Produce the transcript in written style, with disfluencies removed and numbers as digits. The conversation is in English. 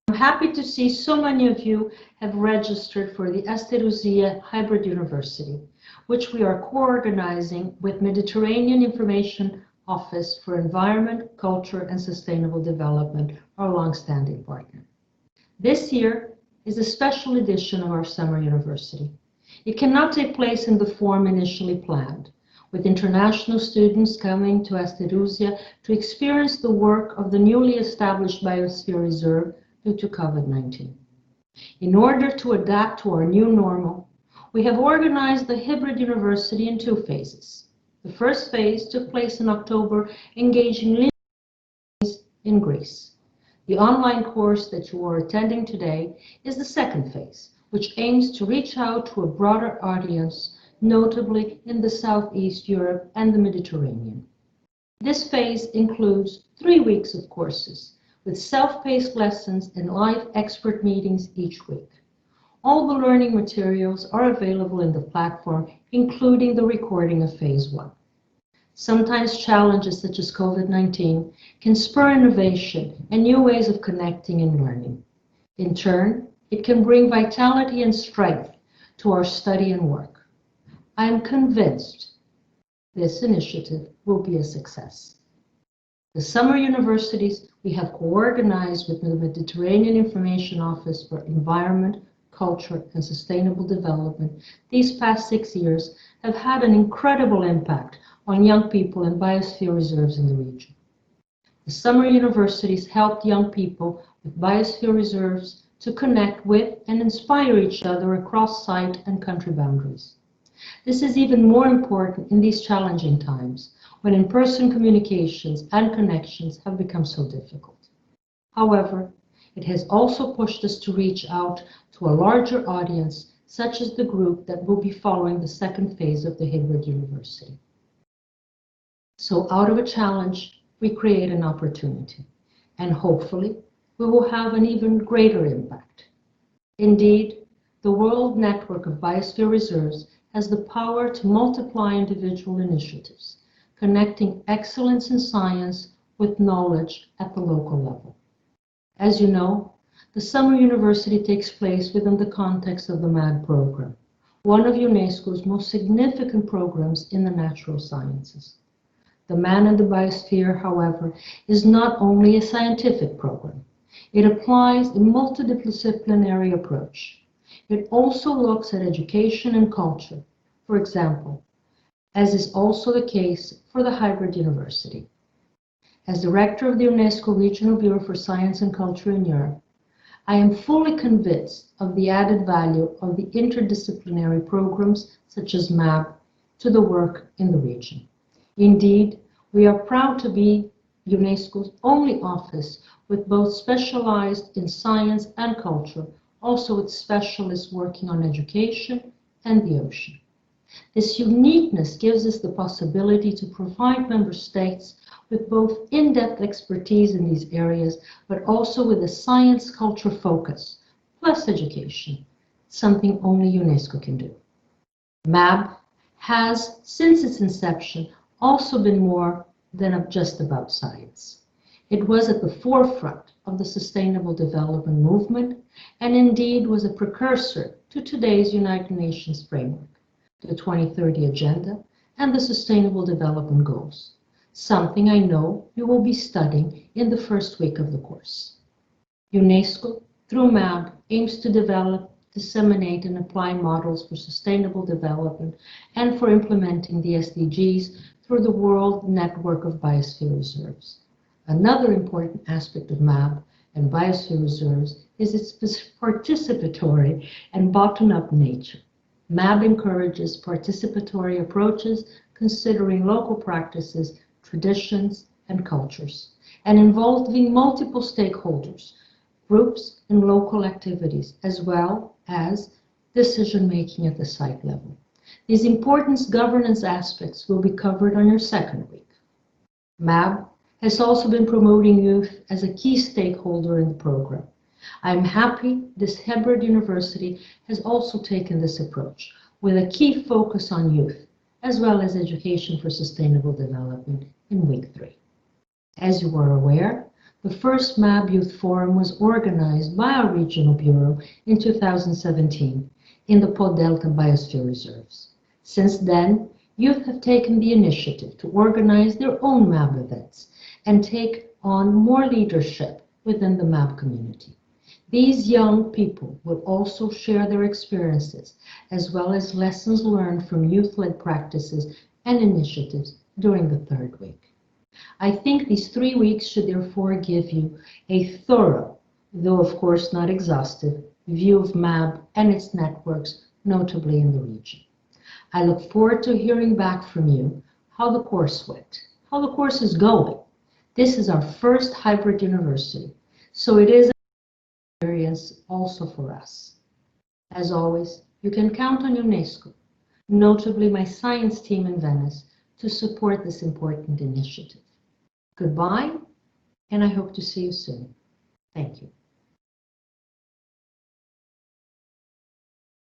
I'm happy to see so many of you have registered for the Luzia Hybrid University, which we are co-organizing with Mediterranean Information Office for Environment, Culture and Sustainable Development, our long-standing partner. This year is a special edition of our summer university. It cannot take place in the form initially planned, with international students coming to Luzia to experience the work of the newly established Biosphere Reserve due to COVID-19. In order to adapt to our new normal, we have organized the hybrid university in 2 phases. The first phase took place in October, engaging in Greece. The online course that you are attending today is the second phase, which aims to reach out to a broader audience, notably in the Southeast Europe and the Mediterranean. This phase includes 3 weeks of courses, with self-paced lessons and live expert meetings each week. All the learning materials are available in the platform, including the recording of phase 1. Sometimes challenges such as COVID-19 can spur innovation and new ways of connecting and learning. In turn, it can bring vitality and strength to our study and work. I am convinced this initiative will be a success. The summer universities we have co-organized with the Mediterranean Information Office for Environment, Culture and Sustainable Development these past 6 years have had an incredible impact on young people in biosphere reserves in the region. The summer universities helped young people with biosphere reserves to connect with and inspire each other across site and country boundaries. This is even more important in these challenging times, when in-person communications and connections have become so difficult. However, it has also pushed us to reach out to a larger audience, such as the group that will be following the second phase of the hybrid university. So out of a challenge, we create an opportunity, and hopefully we will have an even greater impact. Indeed, the World Network of Biosphere Reserves has the power to multiply individual initiatives, connecting excellence in science with knowledge at the local level. As you know, the summer university takes place within the context of the MAB program, one of UNESCO's most significant programs in the natural sciences. The Man and the Biosphere, however, is not only a scientific program. It applies a multidisciplinary approach. It also looks at education and culture, for example, as is also the case for the hybrid university. As director of the UNESCO Regional Bureau for Science and Culture in Europe, I am fully convinced of the added value of the interdisciplinary programs such as MAB to the work in the region. Indeed, we are proud to be UNESCO's only office with both specialized in science and culture, also with specialists working on education and the ocean. This uniqueness gives us the possibility to provide member states with both in-depth expertise in these areas, but also with a science culture focus, plus education, something only UNESCO can do. MAB has, since its inception, also been more than just about science. It was at the forefront of the sustainable development movement, and indeed was a precursor to today's United Nations framework, the 2030 Agenda, and the Sustainable Development Goals, something I know you will be studying in the first week of the course. UNESCO, through MAB, aims to develop, disseminate, and apply models for sustainable development and for implementing the SDGs through the World Network of Biosphere Reserves. Another important aspect of MAB and Biosphere Reserves is its participatory and bottom-up nature. MAB encourages participatory approaches considering local practices, traditions, and cultures, and involving multiple stakeholders, groups, and local activities, as well as decision-making at the site level. These important governance aspects will be covered on your second week. MAB has also been promoting youth as a key stakeholder in the program. I am happy this hybrid university has also taken this approach, with a key focus on youth, as well as education for sustainable development in week 3. As you are aware, The first MAB Youth Forum was organized by our Regional Bureau in 2017 in the Po Delta Biosphere Reserves. Since then, youth have taken the initiative to organize their own MAB events and take on more leadership within the MAB community. These young people will also share their experiences as well as lessons learned from youth-led practices and initiatives during the third week. I think these 3 weeks should therefore give you a thorough, though of course not exhaustive, view of MAB and its networks, notably in the region. I look forward to hearing back from you how the course went, how the course is going. This is our first hybrid university, so it is an experience also for us. As always, you can count on UNESCO, notably my science team in Venice, to support this important initiative. Goodbye, and I hope to see you soon. Thank you.